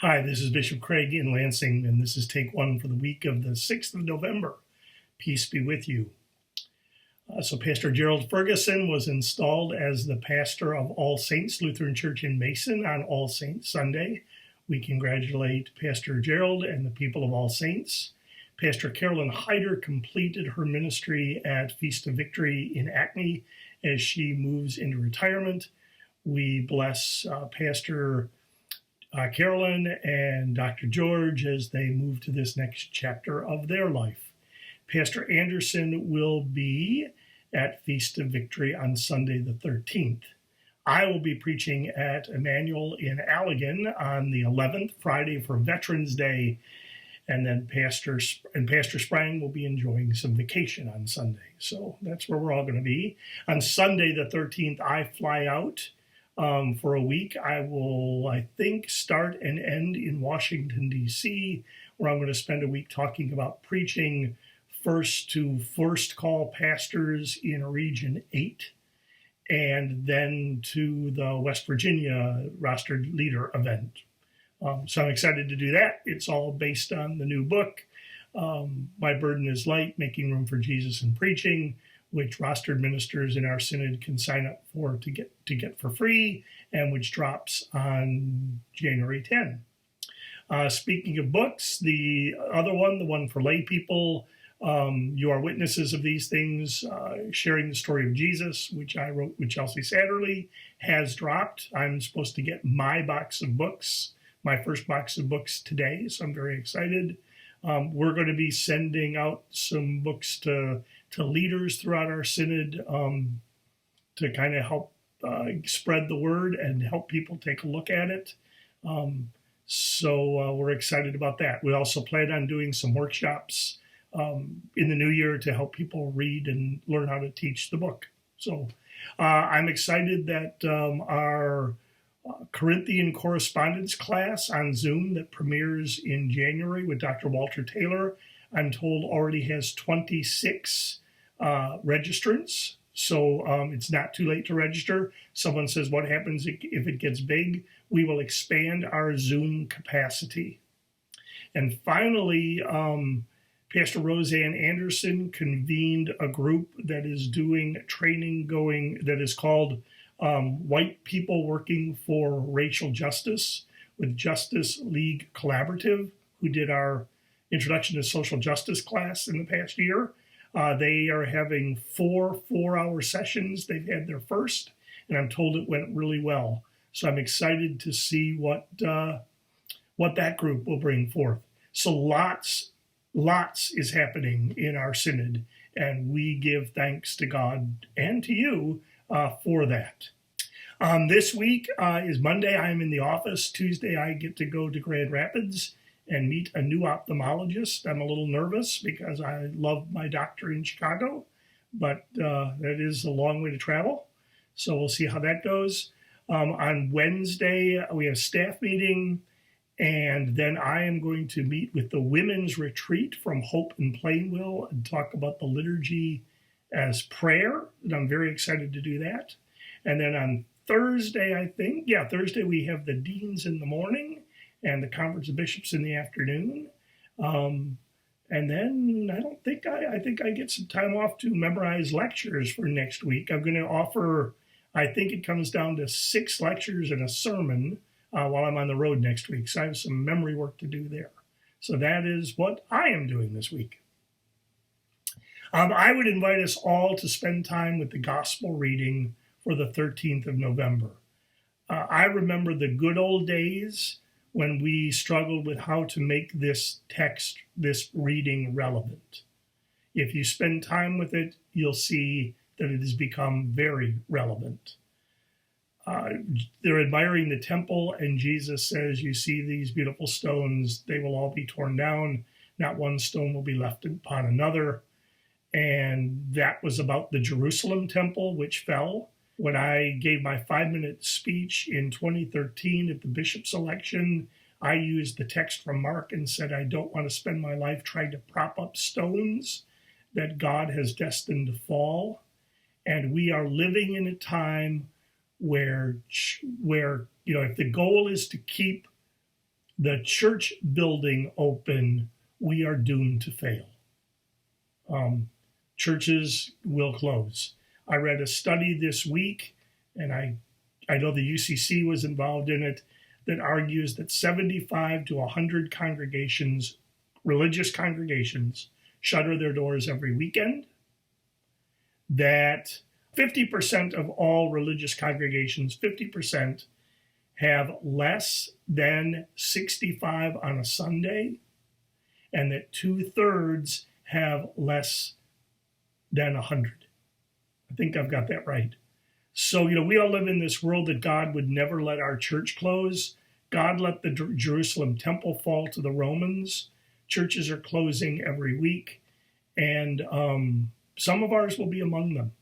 Hi, this is Bishop Craig in Lansing, and this is take one for the week of the 6th of November. Peace be with you. So Pastor Gerald Ferguson was installed as the pastor of All Saints Lutheran Church in Mason on All Saints Sunday. We congratulate Pastor Gerald and the people of All Saints. Pastor Carolyn Hyder completed her ministry at Feast of Victory in Acme as she moves into retirement. We bless Pastor Carolyn and Dr. George as they move to this next chapter of their life. Pastor Anderson will be at Feast of Victory on Sunday the 13th. I will be preaching at Emmanuel in Allegan on the 11th, Friday for Veterans Day, and then Pastor Sprang will be enjoying some vacation on Sunday. So that's where we're all going to be. On Sunday the 13th, I fly out for a week. I will, I think, start and end in Washington, D.C., where I'm going to spend a week talking about preaching first to first call pastors in Region 8, and then to the West Virginia rostered leader event. So I'm excited to do that. It's all based on the new book, My Burden is Light, Making Room for Jesus in Preaching, which rostered ministers in our synod can sign up for to get for free, and which drops on January 10. Speaking of books, the other one, the one for lay people, You Are Witnesses of These Things, Sharing the Story of Jesus, which I wrote with Chelsea Satterley, has dropped. I'm supposed to get my first box of books today, so I'm very excited. We're going to be sending out some books to leaders throughout our synod to kind of help spread the word and help people take a look at it. So we're excited about that. We also plan on doing some workshops in the new year to help people read and learn how to teach the book. So I'm excited that our Corinthian correspondence class on Zoom that premieres in January with Dr. Walter Taylor, I'm told already has 26 registrants. So it's not too late to register. Someone says, what happens if it gets big? We will expand our Zoom capacity. And finally, Pastor Roseanne Anderson convened a group that is doing training that is called White People Working for Racial Justice with Justice League Collaborative, who did our Introduction to Social Justice class in the past year. They are having 4 4-hour sessions. They've had their first, and I'm told it went really well. So I'm excited to see what that group will bring forth. So lots is happening in our synod, and we give thanks to God and to you for that. This week is Monday. I'm in the office. Tuesday, I get to go to Grand Rapids and meet a new ophthalmologist. I'm a little nervous because I love my doctor in Chicago, but that is a long way to travel. So we'll see how that goes. On Wednesday, we have a staff meeting, and then I am going to meet with the Women's Retreat from Hope in Plainville and talk about the liturgy as prayer, and I'm very excited to do that. And then on Thursday, Thursday we have the deans in the morning and the Conference of Bishops in the afternoon. And then I think I get some time off to memorize lectures for next week. I'm going to offer, I think it comes down to 6 lectures and a sermon while I'm on the road next week. So I have some memory work to do there. So that is what I am doing this week. I would invite us all to spend time with the gospel reading for the 13th of November. I remember the good old days when we struggled with how to make this text, this reading, relevant. If you spend time with it, you'll see that it has become very relevant. They're admiring the temple, and Jesus says, you see these beautiful stones, they will all be torn down. Not one stone will be left upon another. And that was about the Jerusalem temple, which fell. When I gave my 5-minute speech in 2013 at the bishop's election, I used the text from Mark and said, I don't want to spend my life trying to prop up stones that God has destined to fall. And we are living in a time where if the goal is to keep the church building open, we are doomed to fail. Churches will close. I read a study this week, and I know the UCC was involved in it, that argues that 75 to 100 congregations, religious congregations, shutter their doors every weekend, that 50% of all religious congregations, 50%, have less than 65 on a Sunday, and that 2/3 have less than 100. I think I've got that right. So, we all live in this world that God would never let our church close. God let the Jerusalem temple fall to the Romans. Churches are closing every week, and some of ours will be among them.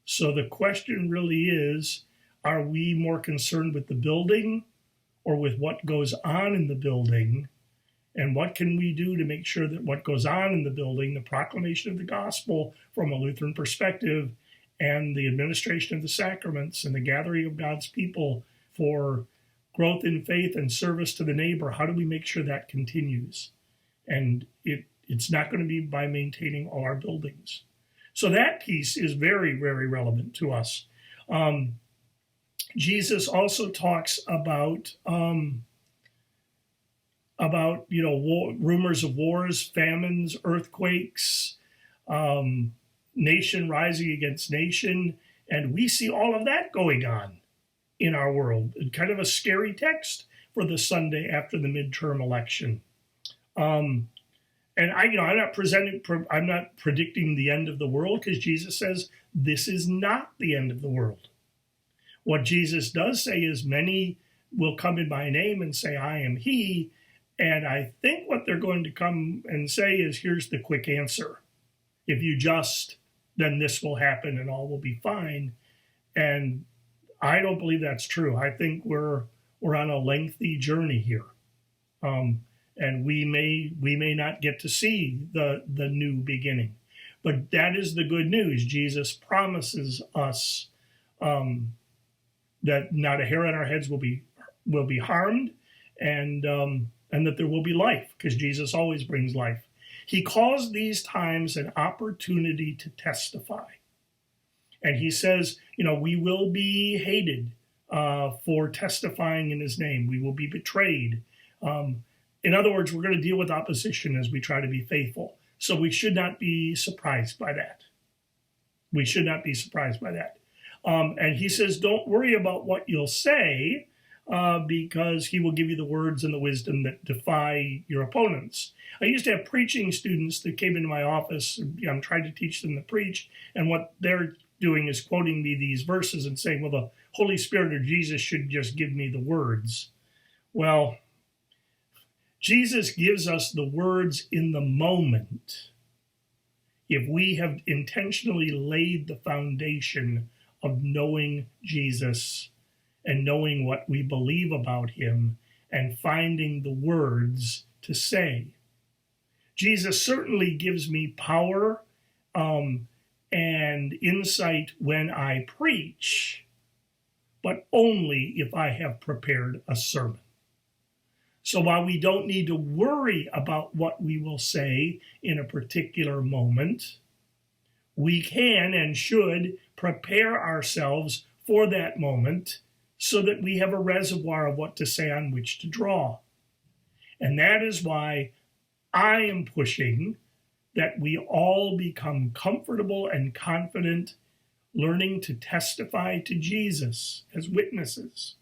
So the question really is, are we more concerned with the building or with what goes on in the building? And what can we do to make sure that what goes on in the building, the proclamation of the gospel from a Lutheran perspective, and the administration of the sacraments and the gathering of God's people for growth in faith and service to the neighbor, how do we make sure that continues? And it's not going to be by maintaining all our buildings. So that piece is very, very relevant to us. Jesus also talks about rumors of wars, famines, earthquakes, nation rising against nation, and we see all of that going on in our world. Kind of a scary text for the Sunday after the midterm election. And I'm not predicting the end of the world, because Jesus says this is not the end of the world. What Jesus does say is many will come in my name and say, I am he. And I think what they're going to come and say is, here's the quick answer. If you just, then this will happen and all will be fine. And I don't believe that's true. I think we're on a lengthy journey here. And we may not get to see the new beginning. But that is the good news. Jesus promises us that not a hair on our heads will be harmed, and that there will be life, because Jesus always brings life. He calls these times an opportunity to testify. And he says, we will be hated for testifying in his name. We will be betrayed. In other words, we're going to deal with opposition as we try to be faithful. So we should not be surprised by that. We should not be surprised by that. And he says, don't worry about what you'll say, because he will give you the words and the wisdom that defy your opponents. I used to have preaching students that came into my office. I'm trying to teach them to preach, and what they're doing is quoting me these verses and saying, well, the Holy Spirit or Jesus should just give me the words. Well, Jesus gives us the words in the moment if we have intentionally laid the foundation of knowing Jesus and knowing what we believe about him and finding the words to say. Jesus certainly gives me power and insight when I preach, but only if I have prepared a sermon. So while we don't need to worry about what we will say in a particular moment, we can and should prepare ourselves for that moment so that we have a reservoir of what to say on which to draw. And that is why I am pushing that we all become comfortable and confident learning to testify to Jesus as witnesses,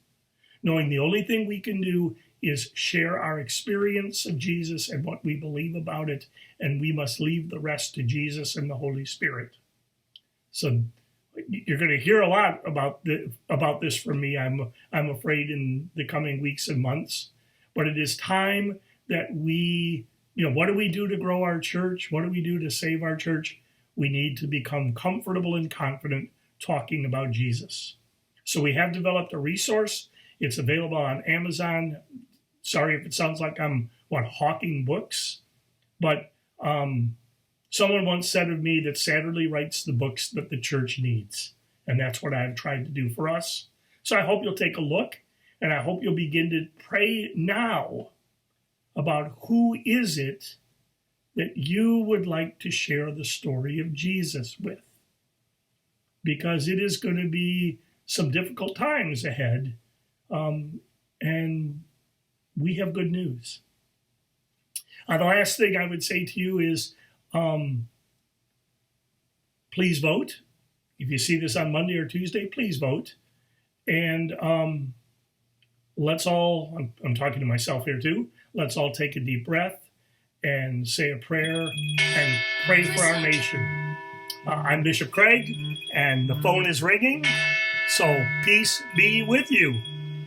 knowing the only thing we can do is share our experience of Jesus and what we believe about it, and we must leave the rest to Jesus and the Holy Spirit. So you're going to hear a lot about this from me, I'm afraid, in the coming weeks and months. But it is time that we, what do we do to grow our church? What do we do to save our church? We need to become comfortable and confident talking about Jesus. So we have developed a resource. It's available on Amazon. Sorry if it sounds like I'm hawking books, but someone once said of me that Satterley writes the books that the church needs, and that's what I've tried to do for us. So I hope you'll take a look, and I hope you'll begin to pray now about who is it that you would like to share the story of Jesus with. Because it is going to be some difficult times ahead, and we have good news. The last thing I would say to you is please vote. If you see this on Monday or Tuesday, please vote. And let's all, I'm talking to myself here too, let's all take a deep breath and say a prayer and pray for our nation. I'm Bishop Craig, and the phone is ringing, so peace be with you.